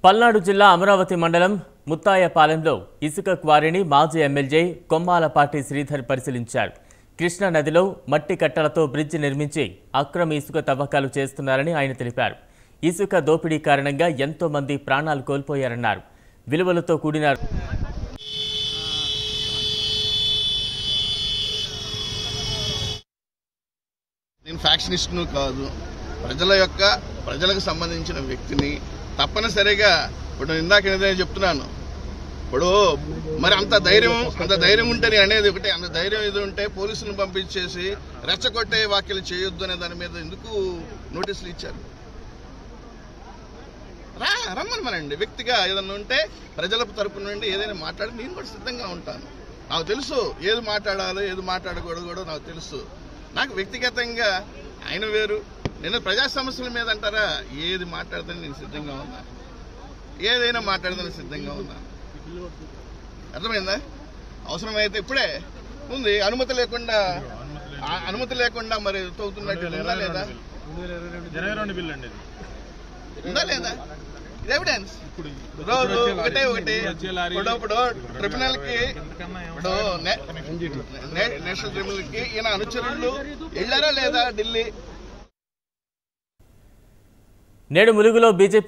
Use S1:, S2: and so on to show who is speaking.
S1: పల్నాడు జిల్లా అమరావతి మండలం ముత్తాయపాలెంలో ఇసుక క్వారీని మాజీ ఎమ్మెల్యే కొమ్మాలపాటి శ్రీధర్ పరిశీలించారు. కృష్ణా నదిలో మట్టి కట్టలతో బ్రిడ్జి నిర్మించి అక్రమ ఇసుక తవ్వకాలు చేస్తున్నారని ఆయన తెలిపారు. ఇసుక దోపిడీ కారణంగా ఎంతో మంది ప్రాణాలు కోల్పోయారన్నారు. విలువలతో కూడిన
S2: నేను ఫ్యాక్షనిస్ట్ను కాదు, ప్రజలకు సంబంధించిన వ్యక్తిని. తప్పనిసరిగా ఇప్పుడు ఇందాక ఏదైనా చెప్తున్నాను, ఇప్పుడు మరి అంత ధైర్యం ఉంటే నేను అనేది ఒకటే, అంత ధైర్యం ఇది ఉంటే పోలీసులను పంపించేసి రెచ్చగొట్టే వ్యాఖ్యలు చేయొద్దు అనే దాని మీద ఎందుకు నోటీసులు ఇచ్చారు? రమ్మనమనండి. వ్యక్తిగా ఏదన్నా ఉంటే ప్రజల తరపు నుండి ఏదైనా మాట్లాడి నేను కూడా సిద్ధంగా ఉంటాను. నాకు తెలుసు ఏది మాట్లాడాలో ఏది మాట్లాడకూడదు కూడా నాకు తెలుసు. నాకు వ్యక్తిగతంగా ఆయన వేరు, నేను ప్రజా సమస్యల మీద అంటారా, ఏది మాట్లాడితే నేను సిద్ధంగా ఉన్నాను, ఏదైనా మాట్లాడితే సిద్ధంగా ఉన్నాను. అర్థమైందా? అవసరమైతే ఇప్పుడే ఉంది అనుమతి లేకుండా మరి తవ్వుతున్నట్టు ఉందా లేదా? ఉందా లేదా? ఇది ఎవిడెన్స్. రోజు ఒకటి ఇప్పుడు ట్రిబ్యునల్ కి, ఇప్పుడు నేషనల్ ట్రిబ్యునల్ కి ఈయన అనుచరులు వెళ్ళారా లేదా ఢిల్లీ?
S1: నేడు ములుగులో బీజేపీ